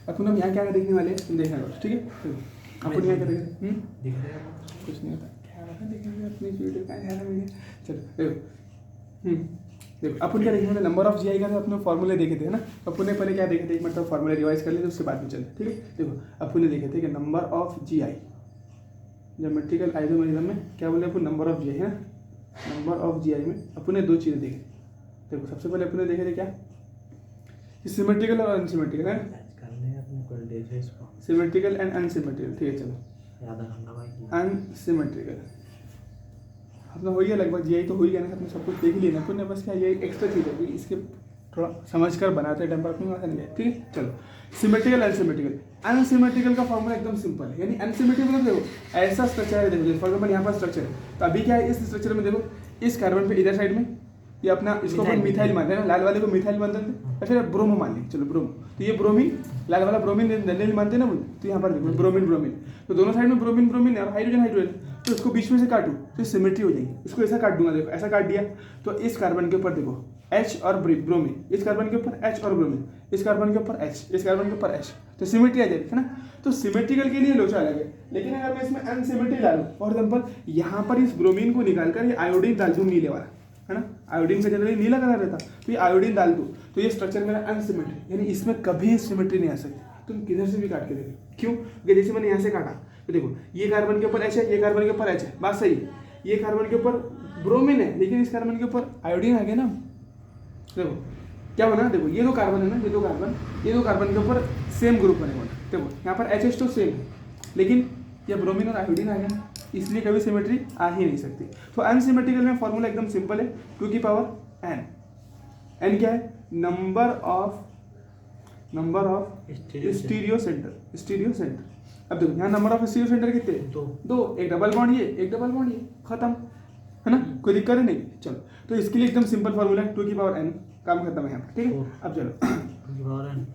अपन हम यहाँ क्या देखने वाले हैं, तुम देखना करो, ठीक है। अपन यहाँ क्या देख रहे कुछ नहीं होता, क्या रखा देखने अपनी वीडियो का है वीडियो। चलो देखो देखो अपन क्या देखने वाले, नंबर ऑफ GI का तो अपने फॉर्मूले देखे थे ना। अपन ने पहले क्या देखे थे, एक मतलब फॉर्मूला रिवाइज कर लेते उसके बाद में चलते, ठीक है। देखो अपन ने देखे थे कि number of GI, geometrical isomerism में क्या बोले अपन, नंबर ऑफ GI है ना। नंबर ऑफ GI में अपन ने दो चीज़ें देखी। देखो सबसे पहले अपन ने देखे थे क्या, सिमेट्रिकल और अनसिमेट्रिकल है, सिमेट्रिकल एंड अनसिमेट्रिकल, ठीक है। चलो अनसिमेट्रिकल अपना हो गया लगभग, GI तो हो ही गया ना, अपने सब कुछ देख लिया ना अपन ने। बस क्या ये एक्स्ट्रा चीज़ है कि इसके थोड़ा समझ कर बनाते हैं टेम्पर अपनी वहाँ नहीं है, ठीक है। चलो सिमेट्रिकल अनसिमेट्रिकल, अनसिमेट्रिकल का फॉर्मूला एकदम सिंपल है, यानी अनसिमेट्रिकल मतलब देखो ऐसा स्ट्रक्चर है, देखो फॉर एग्जाम्पल यहाँ पर स्ट्रक्चर है, तो अभी क्या है इस स्ट्रक्चर में देखो, इस कार्बन पे इधर साइड में ये अपना इसको अपन मिथाइल मानते हैं ना, लाल वाले को मिथाइल मानते हैं या फिर ब्रोमो मान लें, चलो ब्रोमो, तो ये ब्रोमीन, लाल वाला ब्रोमीन जनरली मानते हैं ना, तो यहाँ पर देखो ब्रोमीन ब्रोमीन, तो दोनों साइड में ब्रोमीन ब्रोमीन और हाइड्रोजन हाइड्रोजन, तो इसको बीच में से काटूँ तो सिमेट्री हो जाएगी। इसको ऐसा काट दूंगा, देखो ऐसा काट दिया, तो इस कार्बन के ऊपर देखो H और ब्रोमीन, इस कार्बन के ऊपर H और ब्रोमीन, इस कार्बन के ऊपर H, इस कार्बन के ऊपर H, तो सिमेट्री आ जाएगी, है ना। तो सिमेट्रिकल के लिए लोचा अलग है, लेकिन अगर मैं इसमें अनसिमेट्री डालूं, फॉर एग्जाम्पल यहाँ पर इस ब्रोमीन को निकालकर ये आयोडीन डाल दूँ नीले वाला, है ना, आयोडीन का जनरली नीला कलर रहता, तो ये आयोडीन डाल दूँ तो ये स्ट्रक्चर मेरा अनसिमेट्री, यानी इसमें कभी सिमेट्री नहीं आ सकती। तुम किधर से भी काट के देखो, क्यों, क्योंकि जैसे मैंने यहाँ से काटा तो देखो ये कार्बन के ऊपर H है, ये कार्बन के ऊपर H है, बात सही है, ये कार्बन के ऊपर ब्रोमीन है, लेकिन इस कार्बन के ऊपर आयोडीन आ गया ना। देखो क्या बना, देखो ये दो कार्बन है ना, ये दो कार्बन के ऊपर सेम ग्रुप बनेगा। देखो यहाँ पर HH तो सेम है, लेकिन ये ब्रोमीन और आयोडीन आ गया, इसलिए कभी सिमेट्री आ ही नहीं सकती। तो अनसिमेट्रिकल में फॉर्मूला एकदम सिंपल है, 2 की पावर n। n क्या है, नंबर ऑफ स्टीरियो सेंटर। अब देखो यहाँ नंबर ऑफ स्टीरियो सेंटर कितने, दो, एक डबल बॉन्ड ये, एक डबल बॉन्ड ये, खत्म, है ना, कोई दिक्कत है नहीं। चलो तो इसके लिए एकदम सिंपल फॉर्मूला है, 2 की पावर n, काम खत्म है यहाँ पर, ठीक है। अब चलो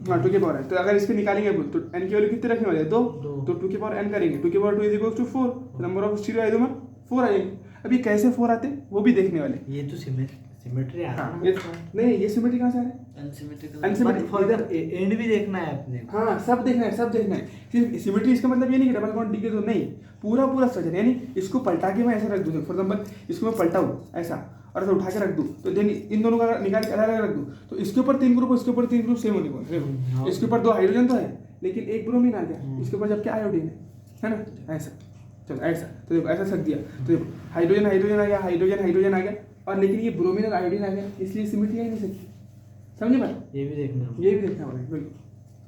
हाँ 2 की पावर n, तो अगर इसके निकालेंगे तो n की वैल्यू कितने रखने वाले हैं, 2, तो 2 की पावर n करेंगे, 2 की power 2 is equal to 4, number of stereoisomer 4 आएंगे। अभी कैसे 4 आते वो भी देखने वाले। ये तो सिमेट्री आ रहा है, नहीं ये सिमेट्री कहाँ से आ रहा है, अनसिमेट्रिकल एंड भी देखना है अपने, हाँ सब देखना है, सिर्फ सिमेट्री इसका मतलब ये नहीं कि डबल बॉन्ड डी के तो नहीं, पूरा स्ट्रक्चर, यानी इसको पलटा के मैं ऐसा रख दूँ, फॉर एग्जाम्पल इसको मैं पलटाऊँ ऐसा और ऐसा उठा के रख दूँ, तो देन इन दोनों का निकाल के अलग अलग रख दूँ, तो इसके ऊपर 3 ग्रुप, इसके ऊपर 3 ग्रुप सेम होने को, इसके ऊपर 2 हाइड्रोजन तो है लेकिन एक ब्रोमीन आ गया, इसके ऊपर जबकि आयोडीन है ना, ऐसा। चलो ऐसा, तो देखो ऐसा सक दिया, तो देखो हाइड्रोजन आ गया, हाइड्रोजन आ गया, और लेकिन ये ब्रोमीन और आयोडीन आ गया, इसलिए सिमेट्री आ ही नहीं सकती, समझे बात, ये भी देखना होगा बिल्कुल।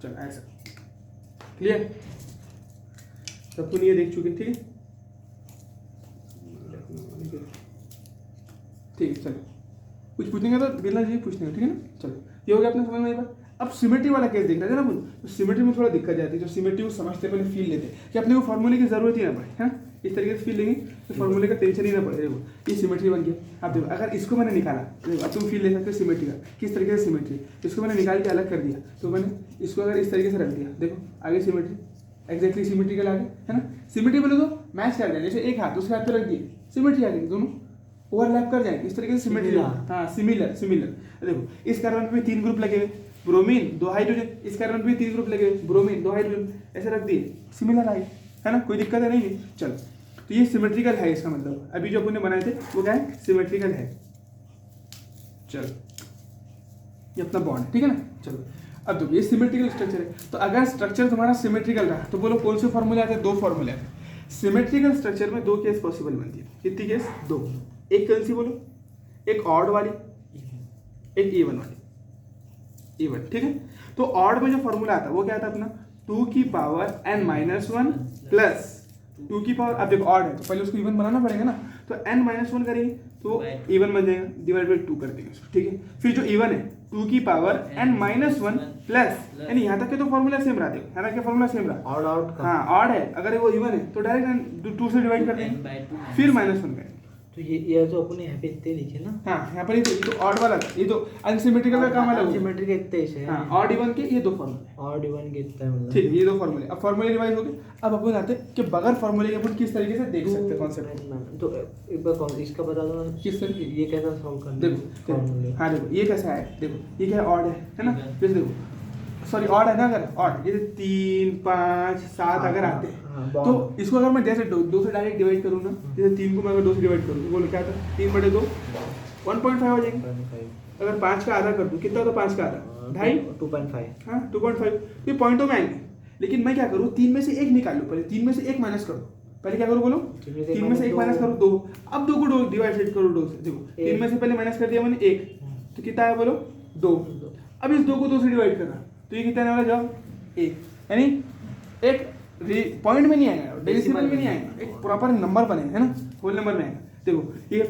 चलो ऐसा क्लियर, सबको ये देख चुके, ठीक है ठीक है। चलो कुछ पूछेंगे तो बिना जी पूछने, ठीक है ना। चलो ये हो गया अपने समझ में बात। अब सिमेट्री वाला केस देख रहे थे ना अपन, तो सिमेट्री में थोड़ा दिक्कत जाती है, जो सिमेट्री को समझते पहले फील लेते कि अपने को फॉर्मूले की जरूरत ही ना पड़े, है इस तरीके से फील लेंगे तो फॉर्मूले का टेंशन ही ना पड़े। देखो ये सिमेट्री बन गया, अब देखो अगर इसको मैंने निकाला, देखो अब तुम फील ले सकते हो सिमेट्री का, किस तरीके से सिमेट्री, इसको मैंने निकाल के अलग कर दिया, तो मैंने इसको अगर इस तरीके से रख दिया, देखो आगे सिमेट्री एक्जैक्टली सिमेट्रिकल आ गया, है ना। सिमेट्री बोले तो मैच कर जाए, जैसे एक हाथ उसके हाथ पे रख दिए, सिमेट्री आ गई, दोनों ओवरलैप कर जाएंगे, इस तरीके से सिमेट्री, हाँ सिमिलर। देखो इस कार्बन पे 3 ग्रुप लगे हुए, ब्रोमीन 2 हाइड्रोजन, इस कार्बन पे 3 ग्रुप लगे हुए, ब्रोमीन 2 हाइड्रोजन, ऐसे रख दिए, सिमिलर आए, है ना, कोई दिक्कत है नहीं है। चलो तो ये सिमेट्रिकल है, इसका मतलब अभी जो अपन ने बनाए थे वो क्या है, सिमेट्रिकल है। चलो ये अपना बॉन्ड है, ठीक है ना। चलो अब देखो ये सिमेट्रिकल स्ट्रक्चर है, तो अगर स्ट्रक्चर तुम्हारा सिमेट्रिकल रहा तो बोलो कौन से फॉर्मूले आते हैं, 2 फॉर्मूले आते हैं। सिमेट्रिकल स्ट्रक्चर में 2 केस पॉसिबल बनती है, कितनी केस, 2। एक कौन सी बोलो, एक ऑड वाली, एक इवन वाली, इवन, ठीक है। तो ऑड में जो फॉर्मूला आता है वो क्या आता है अपना, 2 की पावर n-1 प्लस 2 की पावर, अब देखो ऑड है तो पहले उसको इवन बनाना पड़ेगा ना, तो n-1 करेंगे तो इवन बन जाएगा, डिवाइड बाई 2 कर देंगे उसको, ठीक है। फिर जो इवन है 2 की पावर n-1 प्लस, यानी यहाँ तक के तो फॉर्मूला सेम रहा, देखो यहाँ तक के फॉर्मूला सेम रहा, ऑड हाँ ऑड है, अगर वो इवन है तो डायरेक्ट 2 से डिवाइड कर देंगे, फिर -1 करेंगे। तो ये जो अपने यहाँ पे इतने लिखे ना, हाँ यहाँ पर ये तो ऑड वाला, ये तो अनसिमेट्रिकल का काम अलग, अनसिमेट्रिकल इतने है, हाँ ऑड इवन के ये 2 फॉर्मूले, ऑड इवन के इतना मतलब, ठीक है ये 2 फॉर्मूले। अब फॉर्मूले रिवाइज हो गए, अब अपन आते हैं कि बगैर फॉर्मूले के अपन किस तरीके से देख सकते हैं कॉन्सेप्ट, तो एक बार इसका बता दो किस तरीके, ये कैसा सॉल्व करना, देखो हाँ देखो ये कैसा है, देखो ये क्या ऑड है ना, फिर देखो सॉरी ऑड है ना, अगर ऑड जैसे 3 5 7 अगर आते हैं हाँ, तो इसको अगर मैं जैसे दो से डायरेक्ट डिवाइड करूँ ना, जैसे 3 को मैं अगर 2 से डिवाइड करूँ तो बोलो क्या था, 3/2 1.5 हो जाएगी। 1.5 अगर 5 का आधा कर दूँ कितना होता 5 का आधा 2.5, 2.5 हाँ 2.5, तो ये पॉइंटों में आएंगे। लेकिन मैं क्या करूँ, 3 में से एक निकाल लूँ, पहले 3 में से एक माइनस करो, पहले क्या करूँ बोलो, 3 में से एक माइनस करो 2, अब 2 को डिवाइड करो 2 से, देखो 3 में से पहले माइनस कर दिया मैंने 1, तो कितना है बोलो 2, अब इस 2 को 2 से डिवाइड करना, तो ये कितना आने वाला जवाब 1, यानी एक पॉइंट में नहीं आएगा, डेसिमल में नहीं आएगा, एक प्रॉपर नंबर बनेगा, है ना, होल नंबर में आएगा। देखो ये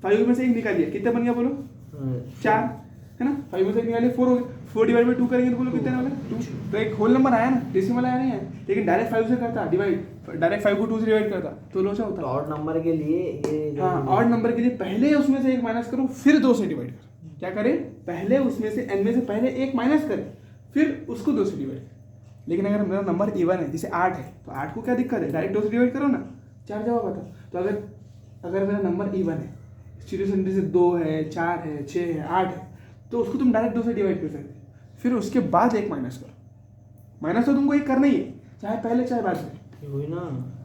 5 में से एक निकाल दिया, कितना बन गया बोलो 4, है ना, 5 में से एक निकालिए 4 हो गया, 4 डिवाइड बाई 2 करेंगे तो बोलो कितना आने वाला 2, तो एक होल नंबर आया ना, डेसिमल आया नहीं है। लेकिन डायरेक्ट 5 से करता डिवाइड, डायरेक्ट 5 को 2 से डिवाइड करता तो लोचा होता। ऑड नंबर के लिए ये हाँ, ऑड नंबर के लिए पहले उसमें से एक माइनस करो फिर 2 से डिवाइड करो। क्या करें, पहले उसमें से n में से पहले एक माइनस करें फिर उसको 2 से डिवाइड। लेकिन अगर मेरा नंबर इवन है, जैसे 8 है, तो 8 को क्या दिक्कत है, डायरेक्ट 2 से डिवाइड करो ना, 4 जवाब आता। तो अगर मेरा नंबर इवन है, स्टीरियो सेंटर से 2 है 4 है 6 है 8 है, तो उसको तुम डायरेक्ट 2 से डिवाइड कर सकते, फिर उसके बाद एक माइनस करो। माइनस तो तुमको एक करना ही है, चाहे पहले चाहे बाद में। वही ना,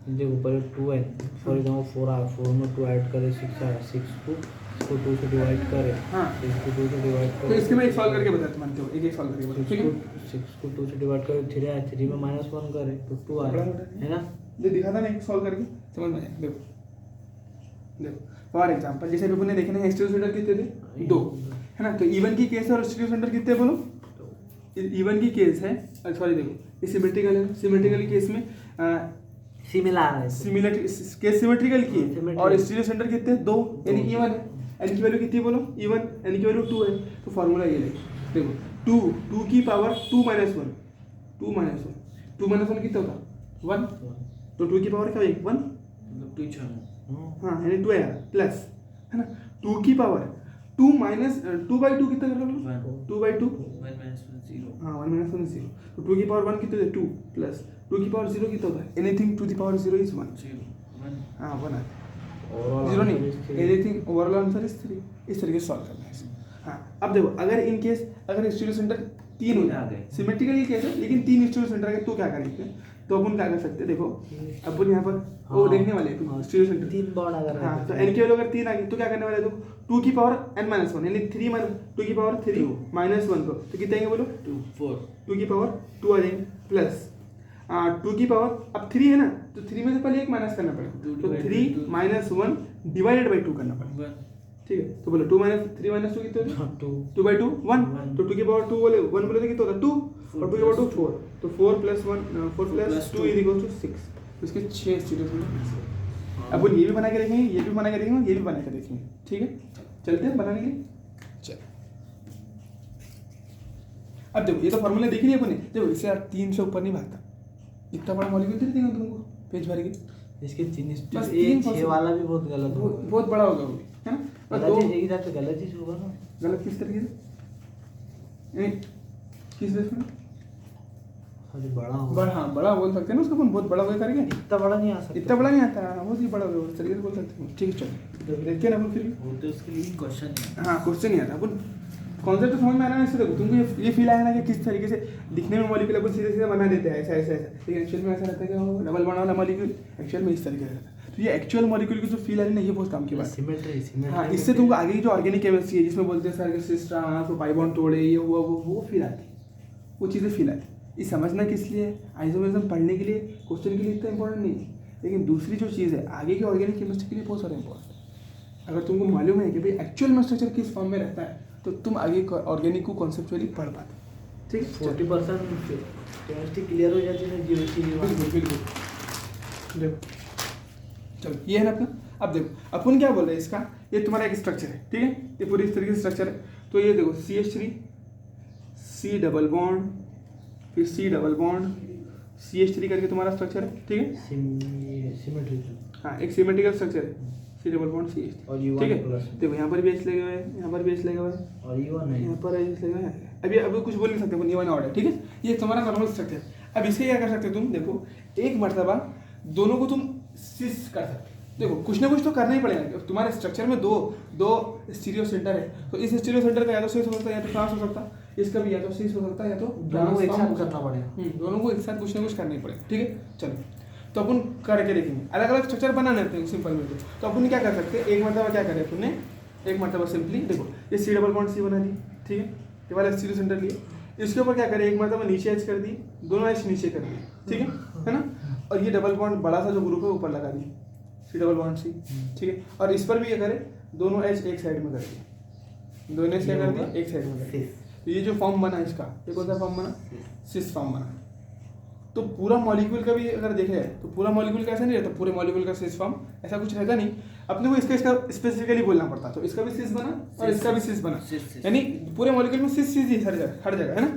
देखो ऊपर 2 है, फॉर एग्जाम्पल 4 आ, 4 में 2 ऐड करे 6 आया, 6 को इसको 2 से डिवाइड करे, हाँ, इसको 2 से डिवाइड तो करे, इसके मैं एक सॉल्व करके बताता हूँ, मानते हो एक सॉल्व करके बताता, ठीक है। 6 को 2 से डिवाइड करे 3 आया, 3 में -1 करे तो 2 आया, है ना। ये दिखाता ना एक सॉल्व करके, समझ में आया। देखो फॉर एग्जांपल जैसे अभी अपने देखे ना, स्टीरियो सेंटर कितने थे 2, है ना, तो इवन की केस है और स्टीरियो सेंटर कितने बोलो, इवन की केस है, सॉरी देखो ये सिमेट्रिकल है, सिमेट्रिकल केस में सिमिलर है, सिमिलर केस सिमेट्रिकल की है, और स्टीरियो सेंटर कितने 2 यानी इवन है। एन की वैल्यू कितनी बोलो इवन, एन की वैल्यू 2 है, तो फॉर्मूला ये देखो 2 की पावर 2 -1, 2 -1 कितना होगा 1, तो 2 की पावर क्या होगी 1, हाँ यानी 2 आया प्लस, है ना, 2 की पावर 2 माइनस 2/2 कितना कर लो 2/2, 1 हाँ 1 -1 0, तो 2 की पावर 1 कितना है 2 प्लस 2 की पावर 0 कितना होता है, anything to the power 0 is 1, हाँ 1 आता है, जीरो नहीं, एनीथिंग ओवरऑल आंसर इज 3। इस तरीके से सॉल्व करना है इसे। हाँ अब देखो अगर इन केस अगर स्टीरियो सेंटर 3 हो जाए, सिमेट्रिकल केस है लेकिन 3 स्टीरियो सेंटर है तो क्या करेंगे, तो अपन क्या कर सकते हैं, देखो अपन यहाँ पर वो देखने वाले हैं स्टीरियो सेंटर 3 बॉन्ड अगर हाँ, तो एन की वैल्यू अगर 3 आ गई तो क्या करने वाले, तो 2 की पावर n -1 यानी 3 2 की पावर 3 -1 को, तो कितने आएंगे बोलो 2 की पावर 2 आ जाएंगे प्लस 2 की पावर अब 3 है ना, तो 3 में से पहले एक माइनस करना पड़ेगा, तो 3 -1 डिवाइडेड बाई 2 करना पड़ेगा, ठीक है। तो बोलो 3 - 2 कितने होते हैं 2/2 1, तो 2 की पावर 2 बोले 1 बोले तो कितना होता है 2, और 2 की पावर 2 4, तो 4 + 1 4 + 2 = 6, तो इसके 6 स्टीरियो सेंटर। अब ये भी बना के देखेंगे, ये भी बना के देखेंगे, ये भी बना के देखेंगे, ठीक है। चलते हैं बनाने के लिए, चल। अब देखो ये तो फॉर्मूला देख लिया अपने, देखो इससे यार 3 से ऊपर नहीं भागता, इतना बड़ा मॉलिक्यूल दे देंगे तुमको पेज भर के, इसके 3 बस ये 3 6 वाला भी बहुत गलत होगा, बहुत बड़ा होगा वो, है ना। बस गलत दो चीज एक हिसाब से गलत चीज होगा ना, गलत किस तरीके से, यानी किस बेस में, अरे बड़ा होगा, बड़ा, हाँ बड़ा बोल सकते हैं ना उसको, अपन बहुत बड़ा हो करके, इतना बड़ा नहीं आ सकता, इतना बड़ा नहीं आता, बहुत ही बड़ा होगा उस तरीके से बोल सकते हैं, ठीक है। चलो देखते हैं ना अपन फिर भी, वो तो उसके लिए क्वेश्चन है, हाँ क्वेश्चन नहीं आता, अपन कॉन्सेप्ट तो समझ में आ रहा है इससे। देखो तुमको ये फील आया ना कि किस तरीके से दिखने में मॉलिक्यूल अपन सीधे सीधे बना देते हैं ऐसा ऐसा ऐसा, लेकिन एक्चुअल में ऐसा रहता है कि वो डबल बॉन्ड वाला मॉलिक्यूल एक्चुअल में इस तरीके से रहता है। तो ये एक्चुअल मॉलिक्यूल की जो फील आ रही है ना, ये बहुत काम की बात है। सिमेट्री हाँ, इससे तुमको आगे की जो ऑर्गेनिक केमिस्ट्री है जिसमें बोलते हैं सर सिस्टम तो पाई बॉन्ड तोड़े ये हुआ वो फील आती है, वो चीज़ें फील आती है। ये समझना किस लिए, आइसोमेरिज्म पढ़ने के लिए, क्वेश्चन के लिए इतना इंपॉर्टेंट नहीं है, लेकिन दूसरी जो चीज़ है आगे की ऑर्गेनिक केमिस्ट्री के लिए बहुत सारा इंपॉर्टेंट है। अगर तुमको मालूम है कि भाई एक्चुअल में स्ट्रक्चर किस फॉर्म में रहता है, तो तुम आगे ऑर्गेनिक को कॉन्सेप्चुअली पढ़ पाते, ठीक है। 40% केमिस्ट्री क्लियर हो जाती है, 0 की बिल्कुल। देखो चलो ये है ना अपना, अब देखो अपन क्या बोल रहे हैं इसका, ये तुम्हारा एक स्ट्रक्चर है, ठीक है, ये पूरी इस तरीके से स्ट्रक्चर है। तो ये देखो CH3 C डबल बॉन्ड फिर C डबल बॉन्ड CH3 करके तुम्हारा स्ट्रक्चर है, ठीक है। सिमेट्री, हाँ एक सिमेट्रिकल स्ट्रक्चर है, C डबल बॉन्ड CH3, और U1 ठीक है। प्लस देखो यहाँ पर भी H लगे हुए हैं, यहाँ पर भी H लगे हुए हैं, और U1 है, यहाँ पर H लगे हुए हैं। अभी कुछ बोल नहीं सकते अपन, ये वाला ऑर्डर, ठीक है। ये तुम्हारा नॉर्मल स्ट्रक्चर है। अब इसके क्या कर सकते हो तुम, देखो एक मर्तबा दोनों को तुम सिस कर सकते हो। देखो कुछ ना कुछ तो करना ही पड़ेगा, तुम्हारे स्ट्रक्चर में दो स्टीरियो सेंटर है, तो इस स्टीरियो सेंटर का या तो सिस हो सकता है या तो ट्रांस हो सकता है, इसका भी या तो सिस हो सकता है या तो दोनों को एक ट्रांसफॉर्म साथ करना पड़ेगा। दोनों को एक साथ कुछ ना कुछ करना ही पड़ेगा। ठीक है, चलो तो अपन करके देखेंगे, अलग अलग स्ट्रक्चर बनाने होते हैं सिंपल में। तो अपन क्या कर सकते हैं, एक मरतबा क्या करें अपन ने, एक मरतबा सिंपली देखो ये सी डबल बॉन्ड सी बना दी, ठीक है, ये वाला सी सेंटर लिया, इसके ऊपर क्या करें, एक मरतबा नीचे एच कर दी, दोनों एच नीचे कर दिए, ठीक है ना, और ये डबल बॉन्ड बड़ा सा जो ग्रुप है ऊपर लगा दिए, सी डबल बॉन्ड सी, ठीक है, और इस पर भी क्या करें, दोनों एच एक साइड में कर दिए, दोनों एच क्या कर दिए, एक साइड में कर दिए। तो ये जो फॉर्म बना इसका, ये कौन सा फॉर्म बना, सिस फॉर्म बना। तो पूरा मॉलिक्यूल का भी अगर देखे जाए तो पूरा मॉलिक्यूल का ऐसा नहीं रहता, पूरे मॉलिक्यूल का सिस फॉर्म ऐसा कुछ रहता नहीं, अपने को इसका स्पेसिफिकली बोलना पड़ता। तो इसका भी सिस बना और इसका भी सिस बना, यानी पूरे मॉलिक्यूल में सिस ही हर जगह है ना।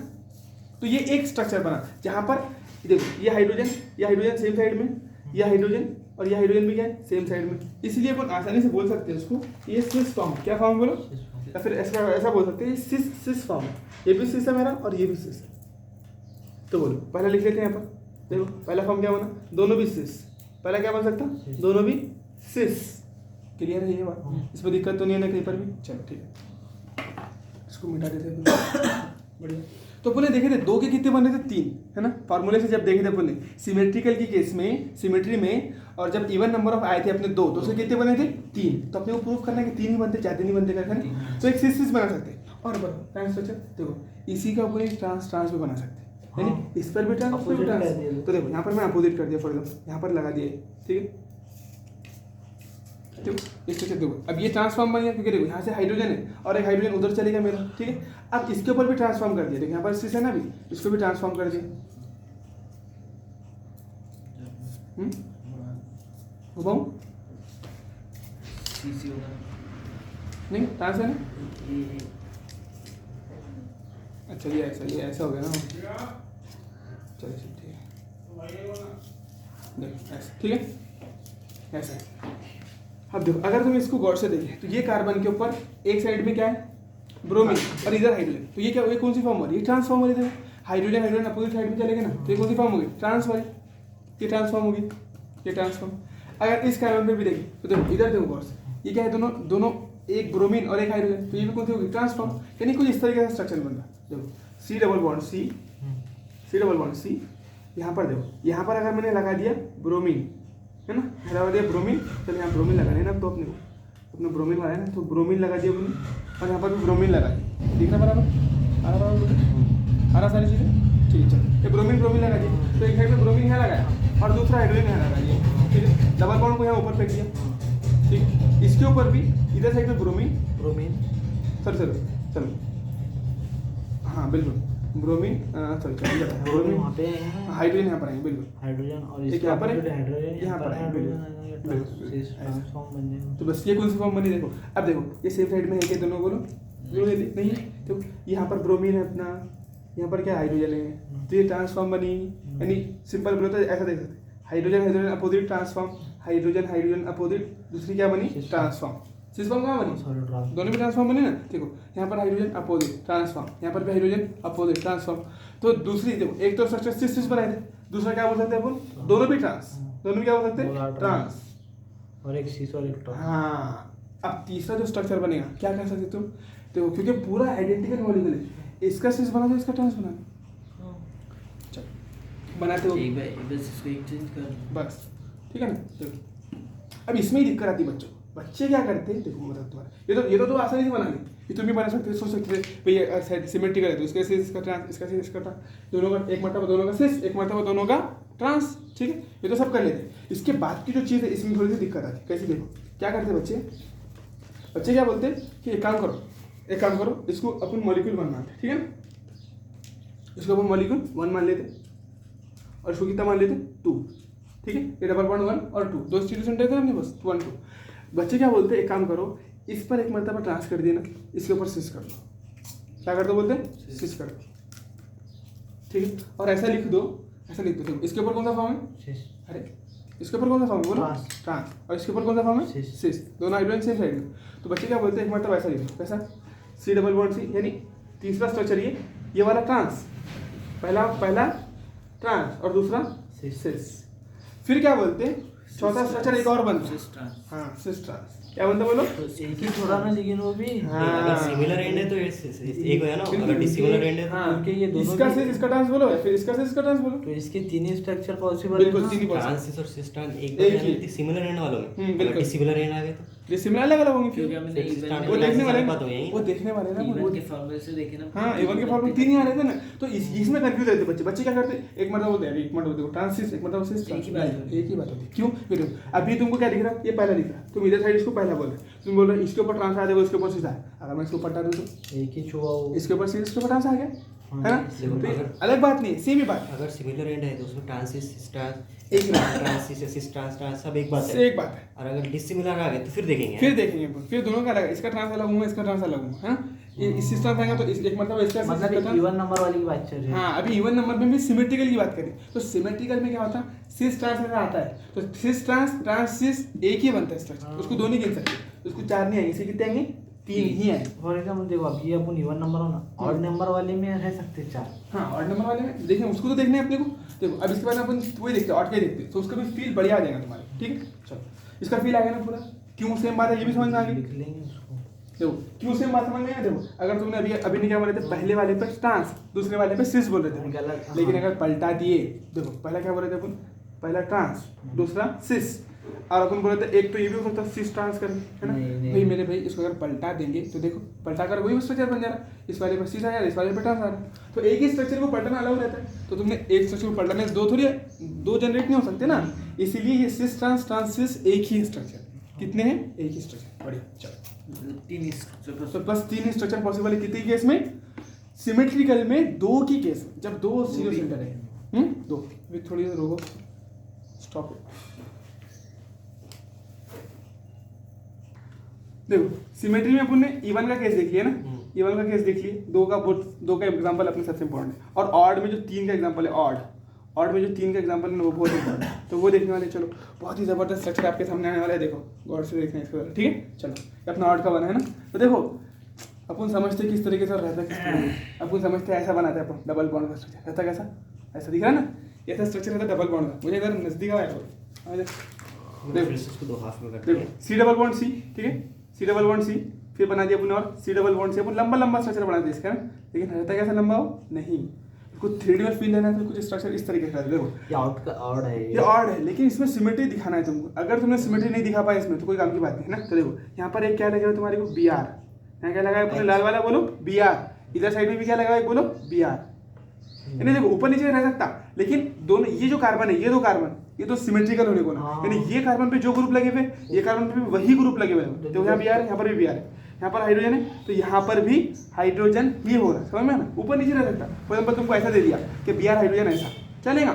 तो ये एक स्ट्रक्चर बना जहाँ पर देखो ये हाइड्रोजन सेम साइड में, ये हाइड्रोजन और ये हाइड्रोजन भी क्या है, सेम साइड में, इसलिए अपन आसानी से बोल सकते हैं उसको ये सिस फॉर्म। क्या फॉर्म बोलो, या फिर ऐसा बोल सकते हैं सिस फॉर्म है, ये भी सिस है मेरा और ये भी सिस है। तो बोलो पहला लिख लेते हैं यहाँ पर, देखो पहला फॉर्म क्या बना, दोनों भी सिस, पहला क्या बन सकता, दोनों भी सिस। क्लियर है ये बात, इसमें दिक्कत तो नहीं है ना कहीं पर भी। चलो ठीक है, इसको मिटा देते हैं बढ़िया। तो अपने देखे थे दो के कितने बने थे, तीन, है ना, फार्मूले से जब देखे थे अपने सिमेट्रिकल की केस में, सिमेट्री में, और जब इवन नंबर ऑफ आए थे अपने दो, तो उसके कितने बने थे, तीन। तो अपने को प्रूफ करना है कि तीन ही बनते, ज्यादा नहीं बनते करके, तो एक सिस बना सकते हैं। और बताओ स्ट्रक्चर देखो, इसी का अपने ट्रांस भी बना सकते हैं, यानी इस पर भी ट्रांस, उस पर भी ट्रांस। तो देखो यहाँ पर मैं अपोजिट कर दिया, फॉर एग्जाम्पल यहाँ पर लगा दिया, ठीक है, देखो इस तरह देखो, अब ये ट्रांसफॉर्म बन गया क्योंकि देखो यहाँ से हाइड्रोजन है और एक हाइड्रोजन उधर चलेगा मेरा, ठीक है। अब इसके ऊपर भी ट्रांसफॉर्म कर दिया, देखो यहाँ पर सिस है ना, अभी इसको भी ट्रांसफॉर्म कर दिया, घुमाऊं नहीं, ट्रांस है ना, अच्छा ये ऐसा हो गया ना, चलिए ठीक है, देखो ऐसा, ठीक है ऐसा। अब देखो अगर तुम इसको गौर से देखें तो ये कार्बन के ऊपर एक साइड में क्या है, ब्रोमीन, और इधर हाइड्रोजन, तो ये क्या, ये कौन सी फॉर्म हो रही है, ट्रांसफॉर्म हो रही है। हाइड्रोजन अपोजिट साइड में चलेगा ना, तो ये कौन सी फॉर्म होगी, ट्रांस वाली, ये ट्रांसफॉर्म होगी, ये ट्रांसफॉर्म। अगर इस कार्बन पे भी देखें तो देखो इधर देखो गौर से, ये क्या है, दोनों एक ब्रोमीन और एक हाइड्रोजन, तो ये भी कौन सी होगी, ट्रांसफॉर्म। यानी कुछ इस तरीके का स्ट्रक्चर बन रहा है। देखो सी डबल बॉन्ड सी, यहाँ पर देखो, यहाँ पर अगर मैंने लगा दिया ब्रोमीन, है ना, लगा दिया ब्रोमीन, चलो यहाँ ब्रोमीन लगाने ना, तो अपने ब्रोमीन लगाए ना, तो ब्रोमीन लगा दिया अपने, और यहाँ पर भी ब्रोमीन लगा दिया, दिख रहा बराबर, आ रहा सारी चीज़ें, ठीक है। चलो ये ब्रोमीन लगा दिया, तो एक साइड में ब्रोमीन यहाँ लगाया और दूसरा हाइड्रोजन यहाँ लगा दिया, ठीक है। डबल बॉन्ड को यहाँ ऊपर फेंक दिया, ठीक, इसके ऊपर भी इधर साइड में ब्रोमीन, चलो हाँ बिल्कुल ब्रोमीन, ब्रोमीन वहाँ पे हाइड्रोजन यहाँ पर आएंगे, बिल्कुल हाइड्रोजन और एक यहाँ पर है, हाइड्रोजन यहाँ पर है, हाइड्रोजन ट्रांसफॉर्म बन जाएगा। तो बस ये कौन सी फॉर्म बनी, देखो अब देखो ये सेम साइड में है क्या, दोनों बोलो नहीं है, तो यहाँ पर ब्रोमीन है अपना, यहाँ पर क्या हाइड्रोजन है, तो ये ट्रांसफॉर्म बनी, यानी सिंपल बोलो तो ऐसा देख सकते, hydrogen opposite transform, hydrogen opposite, दूसरी क्या बनी, ट्रांसफॉर्म। सिस फॉर्म कहाँ बनी, दोनों भी ट्रांसफॉर्म बने ना, देखो यहाँ पर हाइड्रोजन अपोजिट ट्रांसफॉर्म, यहाँ पर भी हाइड्रोजन अपोजिट ट्रांसफॉर्म। तो दूसरी देखो, एक तो स्ट्रक्चर सिस बनाए थे, दूसरा क्या बोल सकते हैं अपन, दोनों भी ट्रांस, दोनों भी क्या बोल सकते हैं, ट्रांस, और एक सिस और एक ट्रांस। हाँ, अब तीसरा जो स्ट्रक्चर बनेगा क्या कर सकते तुम, देखो क्योंकि पूरा आइडेंटिकल मॉलिक्यूल है, इसका सिस बना दो, इसका ट्रांस बना दो, चलो बनाते हो बस इसको एक्सचेंज कर, बस ठीक है ना। देखो अब इसमें ही दिक्कत आती है बच्चे क्या करते हैं, देखो मतलब तुम्हारा ये तो आसानी से बना ली, ये तुम भी बना सकते हो, सोच सकते थे भैया सिमेट्रिकल है तो इसका सिस, इसका ट्रांस, इसका सिस, इसका ट्रांस, दोनों का एक मरतबा दोनों का सिस, एक मरतबा दोनों का ट्रांस, ठीक है, ये तो सब कर लेते हैं। इसके बाद की जो चीज़ है इसमें थोड़ी सी दिक्कत आती है, कैसे देखो क्या करते हैं बच्चे क्या बोलते हैं कि एक काम करो इसको अपन मॉलिक्यूल वन मानते, ठीक है ना, इसको अपन मॉलिक्यूल वन मान लेते और इसको कितना मान लेते, टू, ठीक है, ये डबल बॉन्ड 1 और 2 दो स्टीरियो सेंटर थे हमने, बस 1 2। बच्चे क्या बोलते हैं, एक काम करो इस पर एक मरतबा ट्रांस कर देना, इसके ऊपर सिस कर दो, क्या कर दो बोलते हैं, सिस कर दो, ठीक है, और ऐसा लिख दो देखो इसके ऊपर कौन सा फॉर्म है, अरे इसके ऊपर कौन सा फॉर्म है बोलो, ट्रांस, और इसके ऊपर कौन सा फॉर्म है, सिस, दोनों हाइड्रोजन सेम साइड में। तो बच्चे क्या बोलते हैं, एक मरतबा ऐसा लिख दो, कैसा, सी डबल बॉन्ड सी, यानी तीसरा स्ट्रक्चर ये वाला ट्रांस, पहला ट्रांस और दूसरा सिस। फिर क्या बोलते हैं, चौथा स्ट्रक्चर एक और बनता है, हाँ सिस ट्रांस, क्या बनता बोलो? तो एक ही छोड़ा ना, लेकिन वो भी हाँ। अगर सिमिलर एंड है तो एक हो या ना, अगर डिसिमिलर एंड है तो हाँ, उनके ये दोनों इसका भी- से इसका ट्रांस बोलो, फिर इसका से इसका ट्रांस बोलो। तो इसके तीन ही स्ट्रक्चर पॉसिबल है बिल्कुल ना? तीन ही possible। ट्रांसिस और सिस ट्रांस एक एक ही। बार सिमिलर एंड वालों में, बिल्कुल। अगर डिसिमिलर एंड आ गए तो ये सिमिलर अलग अलग होंगे फिर। क्योंकि हमने फिर इवन start वो देखने वाले बात हो गई। वो देखने वाले ना वो इवन के फॉर्मूले से देखे ना। हाँ इवन के फॉर्मूले तीन ही आ रहे थे ना, तो इसमें कंफ्यूज रहते बच्चे। बच्चे क्या करते, एक मतलब बोलते हैं, एक मतलब बोलते हैं ट्रांसिस, एक मतलब सिस। एक ही बात होती है। एक ही बात होती है। क्यों? फिर देखो, अभी तुमको क्या दिख रहा है? ये पहला दिख रहा है, तुम इधर साइड इसको पहला बोल रहे हो, तुम बोल रहे हो इसके ऊपर ट्रांस आ जाएगा, इसके ऊपर सीधा है। अगर मैं इसको पलटा दूं तो एक ही छुआ वो। इसके ऊपर सीधा, इसके ऊपर ट्रांस आ गया, हाँ, है ना? देखो, तो ये अगर- अलग बात नहीं है, सेम ही बात अगर सिमिलर एंड है तो उसमें ट्रांसिस सिस ट्रांस एक ही बात है। ट्रांसिस सिस ट्रांस ट्रांस सब एक बात से है। एक बात है। और अगर डिसिमिलर आ गए तो फिर देखेंगे। फिर देखेंगे अपन, फिर दोनों का अलग है, इसका ट्रांस अलग होगा, इसका ट्रांस अलग होगा, हाँ? ये इस सिस्टम आएगा तो एक मतलब इसका मतलब इसका ट्रांस- इवन नंबर वाली की बात चल रही है। हाँ, अभी इवन नंबर में भी सिमेट्रिकल की बात करें तो सिमेट्रिकल में क्या होता है, सिस ट्रांस ऐसा आता है, तो सिस ट्रांस ट्रांस सिस एक ही बनता है स्ट्रक्चर, हाँ। उसको दोनों गिन सकते, उसको चार नहीं आएंगे, इसे कितने आएंगे? तीन ही आएंगे। फॉर एग्जाम्पल देखो, अब ये अपन इवन नंबर हो ना, ऑड नंबर वाले में रह सकते हैं 4। हाँ, ऑड नंबर वाले में देखें, उसको तो देखना है अपने को। देखो अब इसके बाद अपन वही देखते हैं, ऑड का ही देखते हैं, तो उसका भी फील बढ़िया आ जाएगा तुम्हारे, ठीक है? चलो इसका फील आ गया ना पूरा, क्यों सेम बात है ये भी समझ में आ गई। लिख लेंगे उसको। देखो क्यों सेम बात समझ में आई? देखो अगर तुमने अभी नहीं क्या बोल रहे थे, पहले वाले पे ट्रांस, दूसरे वाले पे सिस बोल रहे थे, गलत। लेकिन हाँ। अगर पलटा दिए, देखो पहला क्या बोल रहे थे अपन, पहला ट्रांस, दूसरा सिस, और अपन बोल रहे थे एक तो ये भी हो सकता है सिस ट्रांस करके, है ना? नहीं। भाई मेरे भाई, इसको अगर पलटा देंगे तो देखो पलटा कर वही स्ट्रक्चर बन जा रहा है, इस वाले पे सिस आ रहा है, इस वाले पे ट्रांस आ रहा है, तो एक ही स्ट्रक्चर को पलटना अलाउ रहता है, तो तुमने एक स्ट्रक्चर को पलटाने से दो थोड़ी दो जनरेट नहीं हो सकते ना, इसीलिए ये सिस ट्रांस ट्रांस सिस एक ही स्ट्रक्चर, कितने हैं? एक ही स्ट्रक्चर। बढ़िया, चलो तीन स्ट्रक्चर तो बस तीन स्ट्रक्चर पॉसिबल है कितने केस में? सिमेट्रिकल में दो की केस में, जब दो जीरो सेंटर है, दो। अभी थोड़ी देर रोको, स्टॉप। देखो सिमेट्री में अपन ने इवन का केस देख लिया ना, इवन का केस देख लिए, दो का एग्जांपल अपने सबसे इंपॉर्टेंट है, और ऑड में जो तीन का एग्जांपल है, ऑड में जो तीन का एग्जांपल है वो बहुत इंपॉर्टेंट है, तो वो देखने वाले। चलो बहुत ही जबरदस्त स्ट्रक्चर आपके सामने आने वाला है, देखो गौर से देखना है इसके बारे में, ठीक है? चलो ये अपना ऑड का बना है ना, तो देखो अपन समझते किस तरीके से रहता है, किस तरीके से अपन समझते हैं, ऐसा बनाते हैं अपन डबल बॉन्ड का स्ट्रक्चर रहता, कैसा ऐसा दिख रहा है ना, ऐसा स्ट्रक्चर रहता है डबल बॉन्ड का। मुझे इधर नजदीक आया तो फिर से इसको दो हाफ में करते देखो हैं। सी डबल बॉन्ड सी, ठीक है? सी डबल बॉन्ड सी, फिर बना दिया अपन, और सी डबल बॉन्ड से अपन लंबा लंबा स्ट्रक्चर बना दिया इसका ना, लेकिन रहता कैसा लंबा हो नहीं, कुछ थ्री डी में फील लेना है तो कुछ स्ट्रक्चर इस तरीके से देखो, ये आउट का ऑड है ये ऑड है, लेकिन इसमें सिमेट्री दिखाना है तुमको। अगर तुमने सिमेट्री नहीं दिखा पाया इसमें तो कोई काम की बात नहीं है ना। तो देखो यहाँ पर एक क्या लगा है तुम्हारे को, बी आर, यहाँ क्या लगा है अपने लाल वाला, बोलो बी आर, इधर साइड में भी क्या लगा है, बोलो बी आर। यानी देखो ऊपर नीचे रह सकता, लेकिन दोनों ये जो कार्बन है, ये दो कार्बन, ये तो सिमेट्रिकल होने को ना, हाँ। यानी ये कार्बन पे जो ग्रुप लगे हुए, ये कार्बन पे भी वही ग्रुप लगे हुए हैं, तो यहाँ बी आर है, यहाँ पर भी बी आर है, यहाँ पर हाइड्रोजन है तो यहाँ पर भी हाइड्रोजन ही हो रहा है, समझ में ना? ऊपर नीचे रह सकता। फॉर एग्जाम्पल तुमको ऐसा दे दिया कि बी आर हाइड्रोजन ऐसा चलेगा,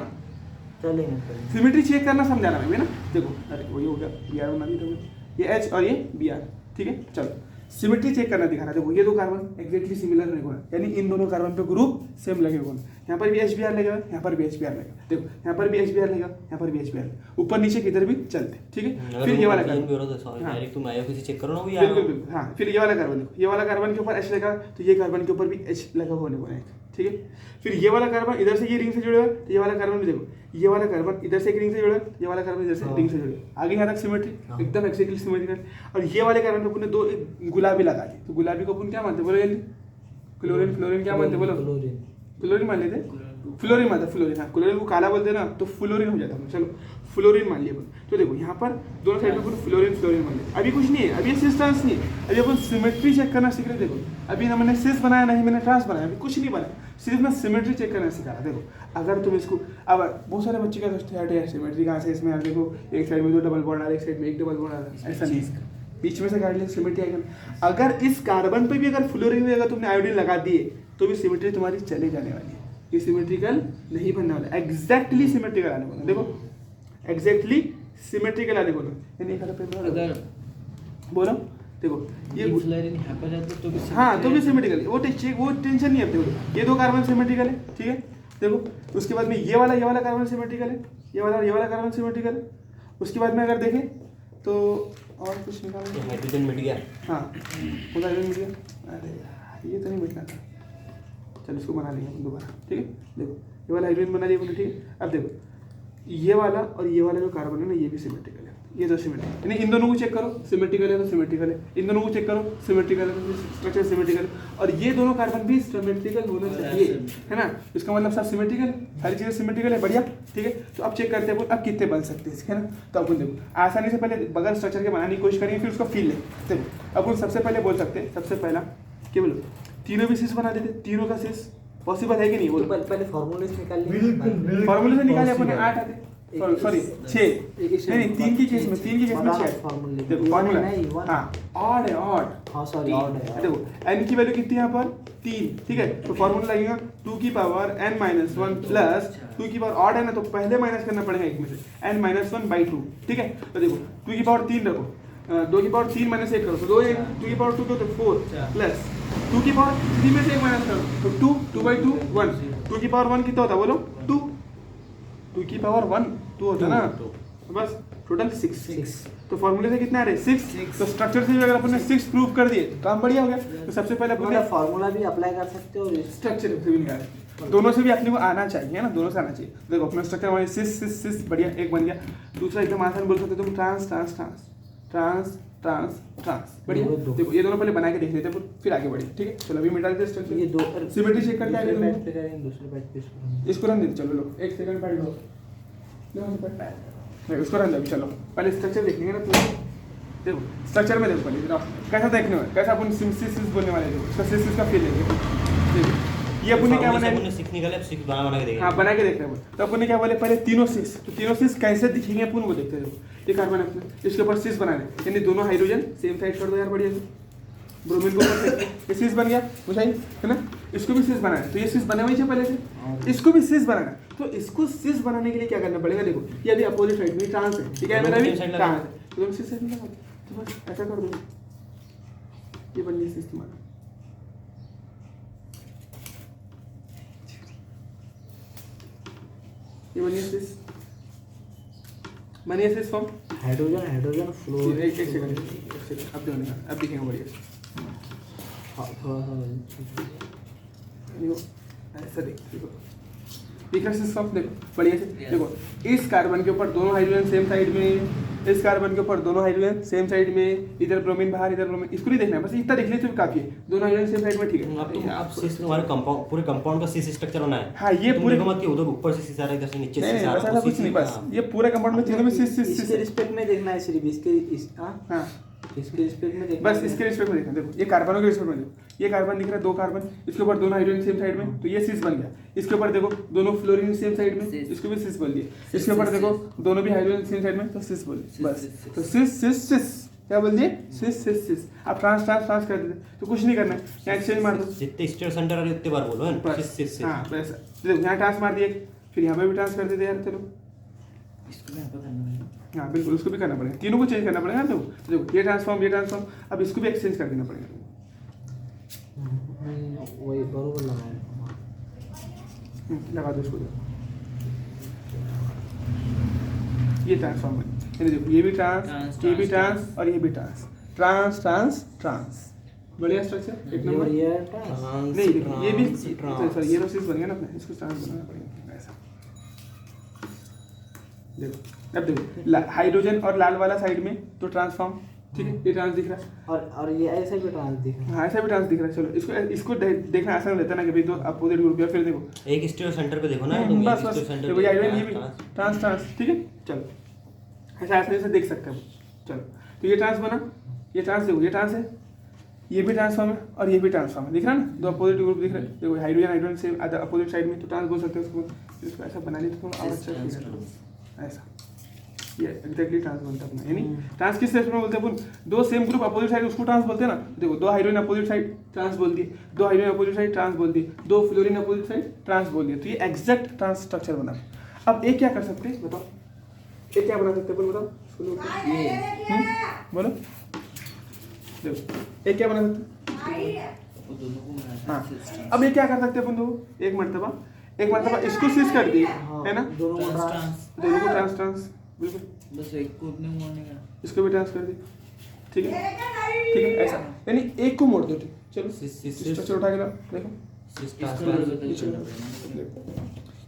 चलेंगे। सिमेट्री चेक करना समझाना है ना। देखो अरे वही हो गया, बी आर बना दी, ये एच और ये बी आर, ठीक है? चलो सिमेट्री चेक करना दिखाना। देखो ये दो कार्बन एग्जैक्टली सिमिलर होने को, यानी इन दोनों कार्बन पे ग्रुप सेम लगे हुए, यहाँ पर भी एच बी आर लगेगा, यहाँ पर भी एच बी आर लगेगा, देखो यहाँ पर भी एच बी आर लगेगा, यहाँ पर भी एच बी आर, ऊपर नीचे किधर भी चलते, ठीक है? फिर ये वाला कार्बन, भी हो रहा था, सॉरी डायरेक्ट तुम आयो किसी चेक करो ना, वो बिल्कुल बिल्कुल, हाँ। फिर ये वाला कार्बन देखो, ये वाला कार्बन के ऊपर एच लगा तो ये कार्बन के ऊपर भी एच लगा होने को है, ठीक है? फिर ये वाला कार्बन इधर से ये रिंग से जुड़ा हुआ है, तो ये वाला कार्बन भी देखो, ये वाला कार्बन इधर से एक रिंग से जुड़ा है, ये वाला कार्बन इधर से रिंग से जुड़ा है, आगे यहाँ तक सिमेट्री एकदम एक्जेक्टली सिमेट्रिकल। और ये वाले कार्बन पे अपने दो एक गुलाबी लगा दिए, तो गुलाबी को अपन क्या मानते बोलो जल्दी? क्लोरीन, फ्लोरीन क्या मानते बोलो? क्लोरीन मान लेते, फ्लोरीन मानते, फ्लोरीन, हाँ क्लोरीन को काला बोलते हैं ना, तो फ्लोरीन हो जाता है। चलो फ्लोरीन मान लिया अपन, तो देखो यहाँ पर दोनों साइड पे फ्लोरीन फ्लोरीन मान लिया। अभी कुछ नहीं है, अभी सिस ट्रांस नहीं है, अभी अपन सिमेट्री चेक करना सीख रहे। देखो अभी ना मैंने सिस बनाया, नहीं मैंने ट्रांस बनाया, अभी कुछ नहीं बनाया, सिर्फ मैं सिमेट्री चेक करना सिखा रहा। देखो अगर तुम इसको, अब बहुत सारे बच्चे क्या सोचते हैं यार सिमेट्री कहाँ से, इसमें यार देखो एक साइड में दो डबल बॉन्ड आ रहा है, एक साइड में एक डबल बॉन्ड आ रहा है, ऐसा नहीं है, बीच में से काट लिया सिमेट्री आएगा। अगर इस कार्बन पे भी अगर फ्लोरीन में अगर तुमने आयोडीन लगा दिए तो भी सिमेट्री तुम्हारी चले जाने वाली है, ये सिमेट्रिकल नहीं बनने वाला, एग्जैक्टली सिमेट्रिकल आने वाला। देखो एग्जैक्टली सिमेट्रिकल आने वाला, यानी एक पेपर अगर बोलो, देखो ये फ्लोरीन यहाँ पर है तो भी हाँ तो भी सिमेट्रिकल, वो टेंशन नहीं है। देखो ये दो कार्बन सिमेट्रिकल है, ठीक है? देखो उसके बाद में ये वाला कार्बन सिमेट्रिकल है, ये वाला कार्बन सिमेट्रिकल है। उसके बाद में अगर देखें तो और कुछ निकालेंगे, हाइड्रोजन मिट गया, हाँ वो हाइड्रोजन मिल गया। अरे यार ये तो नहीं मिटना था, चलो इसको बना लेंगे हम दोबारा, ठीक है? देखो ये वाला हाइड्रोजन बना लिया, ठीक है? अब देखो ये वाला और ये वाला जो कार्बन है ना, ये भी सिमेट्रिकल है, ये दो सिमेट्रिक, यानी इन दोनों को चेक करो, सिमेट्रिकल है तो सिमेट्रिकल है, इन दोनों को चेक करो, सिमेट्रिकल है तो स्ट्रक्चर सिमेट्रिकल, और ये दोनों कार्बन भी सिमेट्रिकल होना चाहिए, है ना। इसका मतलब सब सिमेट्रिकल है, सारी चीज़ें सिमेट्रिकल है, बढ़िया, ठीक है। तो अब चेक करते हैं अब कितने बन सकते हैं इसके, है ना। तो अपन देखो आसानी से पहले बगैर स्ट्रक्चर के बनाने की कोशिश करेंगे, फिर उसका फील लें। देखो अपन सबसे पहले बोल सकते हैं, सबसे पहला क्या बोलो, तीनों भी सिस बना देते, तीनों का सिस पॉसिबल है कि नहीं, बोलो। पहले फॉर्मूले से निकाल लिए, फॉर्मूले से निकाले अपने 8 आते, सॉरी 6 नहीं 3 की केस में 6 फॉर्मूले देखो फॉर्मूला हाँ ऑड है, ऑड हाँ सॉरी ऑड है। देखो n की वैल्यू कितनी है यहाँ पर 3, ठीक है। तो फॉर्मूला लगेगा 2 की पावर n माइनस 1 प्लस 2 की पावर ऑड है ना, तो पहले माइनस करना पड़ेगा एक में से n माइनस 1/2, ठीक है। तो देखो 2 की पावर 3 रखो, 2 की पावर 3 माइनस 1 करो तो 2, 2 की पावर 2 करो तो 4 प्लस 2 की पावर 3 में से 1 माइनस करो तो 2, 2/2 1, 2 की पावर 1 कितना होता है बोलो 2, 2 की पावर 1 2 होता है ना, तो बस टोटल 6। तो फॉर्मूले से कितना आ रहे 6, तो स्ट्रक्चर से भी अगर अपन ने 6 प्रूव कर दिए तो काम बढ़िया हो गया। तो सबसे पहले अपन फॉर्मूला भी अप्लाई कर सकते हो और स्ट्रक्चर से भी निकाल, दोनों से भी अपने को आना चाहिए ना, दोनों से आना चाहिए। देखो अपना स्ट्रक्चर हमारे सिस बढ़िया एक बन गया, दूसरा एकदम आसान बोल सकते हो तुम trans trans trans trans trans trans, बढ़िया। देखो ये दोनों पहले बना के देख लेते हैं फिर आगे बढ़े, ठीक है। चलो अभी मिटा देते स्ट्रक्चर, ये दो सिमेट्री चेक करके आगे बैठ पे करेंगे, दूसरे बैठ पे इसको रन देते, चलो लो 1 सेकंड बैठ लो, नहीं उसको रन दो, चलो पहले स्ट्रक्चर देखेंगे ना पूरा। देखो स्ट्रक्चर में देखो पहले कैसा देखने में, कैसा अपन सिस बोलने वाले देखो, इसका सिस का फील लेंगे। देखो ये अपन ने क्या बनाया, अपन 6 निकाले, अब 6 बना के देखेंगे। हाँ बना के देख रहे हैं। तो अपन ने क्या बोले पहले तीनों सिस, तो तीनों सिस कैसे दिखेंगे अपन वो देखते हैं। ये कार्बन है, इसके ऊपर सिस बनाने, यानी दोनों हाइड्रोजन सेम साइड कर दो यार, बढ़िया से ब्रोमीन को ऊपर ये सिस बन गया बुझाई, है ना। इसको भी सिस बनाना है, तो ये सिस बने हुए थे पहले से, इसको भी सिस बनाना है। तो इसको सिस बनाने के लिए क्या करना पड़ेगा, देखो ये अभी अपोजिट साइड में ट्रांस है, ठीक है, मेरा भी ट्रांस है, तो तुम सिस साइड में लगा तो बस ऐसा कर दो, ये बन गई सिस तुम्हारा। ये बनिए सिस, बनिए सिस फॉर्म हाइड्रोजन फ्लोर। एक सेकंड अब देखो, अब दिखेंगे बढ़िया से, थोड़ा सा देखो ऐसा देखो दिख रहा है सिस फॉर्म, देखो बढ़िया से देखो, इस कार्बन के ऊपर दोनों हाइड्रोजन सेम साइड में, इस कार्बन के ऊपर दोनों हाइड्रोजन सेम साइड में, इधर ब्रोमीन बाहर इधर ब्रोमीन, इसको नहीं देखना है, बस इतना देख लीजिए तो काफी है, दोनों हाइड्रोजन सेम साइड में, ठीक है। आप सिस तुम्हारे कंपाउंड, पूरे कंपाउंड का सिस स्ट्रक्चर होना है। हाँ ये पूरे मत कि उधर ऊपर से सिस आ रहा है, इधर से नीचे नहीं सिस आ बस रहा ऐसा है, कुछ नहीं, बस ये पूरे कंपाउंड में तीनों में सिस सिस इसके सिस, रिस्पेक्ट में देखना है सिर्फ, इसके हाँ इसके रिस्पेक्ट में देखना बस है। इसके रिस्पेक्ट में देखना, देखो ये कार्बनों के रिस्पेक्ट में देखो, ये कार्बन दिख रहा है 2 कार्बन, इसके ऊपर दोनों हाइड्रोजन सेम साइड में, तो ये सिस बन गया। इसके ऊपर देखो दोनों फ्लोरीन सेम साइड में, इसको भी सिस बोल दिए। इसके ऊपर देखो दोनों भी हाइड्रोजन सेम साइड में, तो सिस बोल दिए, बस। तो सिस सिस सिस क्या बोल दिए, सिस सिस सिस। आप ट्रांस ट्रांस ट्रांस कर देते तो कुछ नहीं करना है, यहाँ एक्सचेंज मार दो, जितने स्टेट सेंटर आ रहे उतने बार बोलो है सिस सिस सिस। हाँ बस देखो यहाँ ट्रांस मार दिए, फिर यहाँ पे भी ट्रांस कर देते यार, चलो इसको भी यहाँ पर करना है। हाँ बिल्कुल उसको भी करना पड़ेगा, तीनों को चेंज करना पड़ेगा। देखो ये ट्रांसफॉर्म, अब इसको भी एक्सचेंज कर देना पड़ेगा। वही बरोबर लगाया लगा दो उसको, ये ट्रांसफॉर्म है, यानी देखो ये भी ट्रांस, ये भी ट्रांस और ये भी ट्रांस, ट्रांस ट्रांस ट्रांस, बढ़िया स्ट्रक्चर एक नंबर। नहीं देखो ये भी सॉरी ये सिस बन गया ना अपना, इसको ट्रांस बनाना पड़ेगा ऐसा। देखो अब देखो हाइड्रोजन और लाल वाला साइड में तो ट्रांसफॉर्म, ठीक है, ये ट्रांस दिख रहा है, और ये ऐसा भी ट्रांस दिख रहा है। हाँ ऐसा भी ट्रांस दिख रहा है। चलो इसको देखना आसान रहता है ना कि भाई दो अपोजिट ग्रुप है, फिर देखो एक स्टेट सेंटर पे देखो ना तुम, बस एक बस स्टेट सेंटर देखो ये भी ट्रांस ट्रांस, ठीक है। चलो ऐसा आसानी से देख सकते हैं। चलो तो ये ट्रांस बना, ये ट्रांस देखो, ये ट्रांस है, ये भी ट्रांसफॉर्म है और ये भी ट्रांसफॉर्म है, दिख रहा है ना, दो अपोजिट ग्रुप दिख रहे हैं। देखो हाइड्रोजन से अपोजिट साइड में, तो ट्रांस बोल सकते हैं उसको। इसको ऐसा बना लिया तो और अच्छा फील ऐसा, ये एग्जैक्टली ट्रांस बनता है अपना। यानी ट्रांस किस सेक्शन में बोलते हैं अपन, दो सेम ग्रुप अपोजिट साइड उसको ट्रांस बोलते हैं ना। देखो दो हाइड्रोजन अपोजिट साइड ट्रांस बोल दिए, दो हाइड्रोजन अपोजिट साइड ट्रांस बोल दिए, दो फ्लोरीन अपोजिट साइड ट्रांस बोल दिए, तो ये एग्जैक्ट ट्रांस स्ट्रक्चर बना। अब एक क्या कर सकते हैं बताओ, एक क्या बना सकते हैं बताओ, बोलो देखो एक क्या बना सकते हैं, वो दोनों को मिलाना हाँ। है, सिस्टम। अब ये क्या कर सकते हैं अपन दो, एक मरतबा इसको सीज कर दिए, है ना, दोनों को ट्रांस दोनों को ट्रांस ट्रांस बिल्कुल, बस एक को अपने मुंह ने का इसको भी ट्रांस कर दी, ठीक है ठीक है ऐसा, यानी एक को मोड़ दो, ठीक चलो स्ट्रक्चर उठा के लाओ, देखो इसको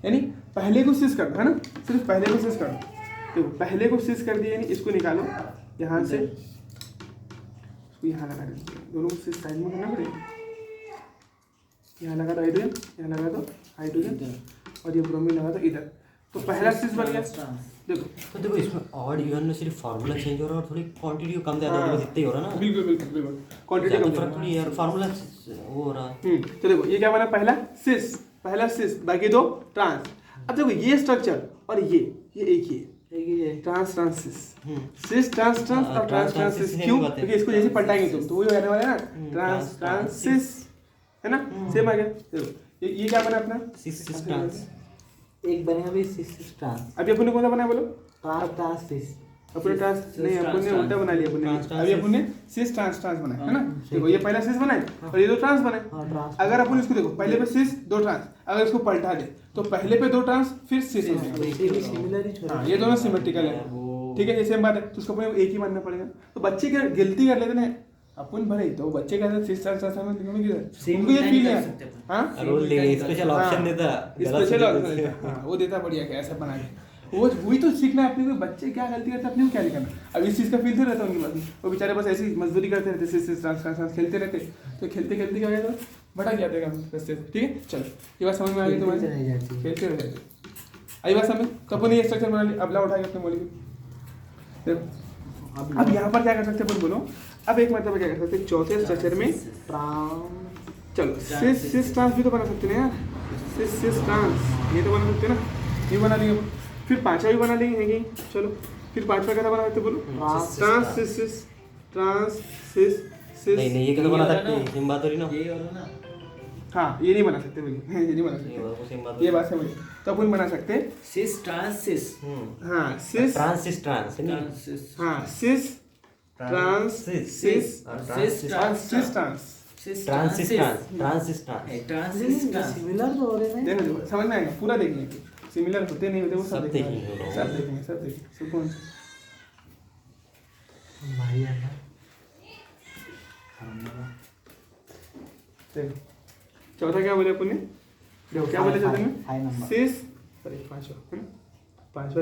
यानी पहले को सीज कर दो, है ना, सिर्फ पहले को सीज कर दो, देखो पहले को सिस कर दिया, यानी इसको निकालो यहाँ से, इसको यहाँ लगा दो, दोनों को सिस साइड में करना पड़ेगा। यहाँ लगा दो हाइड्रोजन, यहाँ लगा दो हाइड्रोजन, और ये ब्रोमीन लगा दो इधर। तो पहला सिस बन गया। देखो तो देखो इसमें ऑड इवन में सिर्फ फार्मूला चेंज हो रहा है और थोड़ी क्वांटिटी कम ज़्यादा हाँ। बस इतना ही हो रहा है ना। बिल्कुल बिल्कुल बिल्कुल क्वांटिटी ज़्यादा कम फर्क नहीं है यार, फार्मूला वो हो रहा है। तो देखो ये क्या बना, पहला सिस बाकी दो ट्रांस। अब देखो ये स्ट्रक्चर और ये एक ही है, ट्रांस ट्रांस सिस, सिस ट्रांस ट्रांस और ट्रांस ट्रांस सिस। क्यों? क्योंकि इसको जैसे पलटाएंगे तुम तो वही रहने वाला है ना, ट्रांस ट्रांस सिस, है ना, सेम आ गया। देखो ये क्या बना अपना, सिस ट्रांस। एक बनेगा भी सिस ट्रांस, अभी अपन ने कौन सा बनाया बोलो, ट्रांस सिस। अपने ट्रांस नहीं, अपन ने उल्टा बना लिया अपन ने। अभी अपन ने सिस ट्रांस ट्रांस बनाया है ना। देखो ये पहला सिस बनाए और ये दो ट्रांस बनाए। ट्रांस। अगर अपन इसको देखो पहले पे सिस दो ट्रांस, अगर इसको पलटा दे तो पहले पे दो ट्रांस फिर सिस हो जाएगा। सिमिलर ही छोड़। हाँ ये दोनों सिमेट्रिकल है, ठीक है, ये सेम बात है। तो उसको अपने एक ही मानना पड़ेगा। तो बच्चे क्या गलती कर लेते हैं अपन भले, तो बच्चे क्या सिस ट्रांस ट्रांस में लिखोगे किधर, उनको ये फील है। हाँ रोल स्पेशल ऑप्शन देता, स्पेशल ऑप्शन देता, हाँ वो देता बढ़िया क्या ऐसा बना के। वो वही तो सीखना है अपने को, बच्चे क्या गलती करते हैं अपने को क्या नहीं करना। अब इस चीज़ का फील तो रहता है उनके पास, वो बेचारे बस ऐसी मजदूरी करते रहते, सिस ट्रांस ट्रांस खेलते रहते। तो खेलते खेलते क्या होगा, भटक जाते हैं रास्ते से। ठीक है, चलो ये बात समझ में आ गई तुम्हारी, खेलते रह जाते। आई बात समझ। तो अपन ये स्ट्रक्चर बना लिया, अबला उठा के अपने मॉलिक्यूल। देखो अब यहाँ पर क्या कर सकते हैं अपन बोलो, अब एक मतलब क्या कर सकते हैं चौथे स्ट्रक्चर में, चलो सिस ट्रांस भी तो बना सकते हैं यार, सिस ट्रांस ये तो बना सकते हैं ना, ये बना लेंगे। फिर पांचवा भी बना लेंगे है कि चलो, फिर पांचवा कैसा बना सकते बोलो, ट्रांस सिस सिस ट्रांस सिस सिस। नहीं ये कैसे बना सकते हैं, सेम बात हो रही ना। यही हो रहा ना। हाँ ये नहीं बना सकते भैया, ये नहीं बना सेम बात सकते, ये बात समझिए। तो अपन बना सकते हैं सिस ट्रांस सिस। हाँ cis trans cis trans trans cis. हाँ सिस ट्रांस सिस और cis trans cis trans cis trans trans cis trans. Trans cis trans. Similar तो हो रहे हैं। देखो देखो समझ में आएगा, पूरा देखेंगे, सिमिलर होते नहीं होते वो सब सब देखेंगे, देखेंगे। सब देखेंगे, सब देखेंगे, सुकून से। भाई यार देखो चौथा क्या बोले अपन ने, देखो क्या बोले चौथे में, हाई नंबर। सिस, अरे पांचवा है ना, पांचवा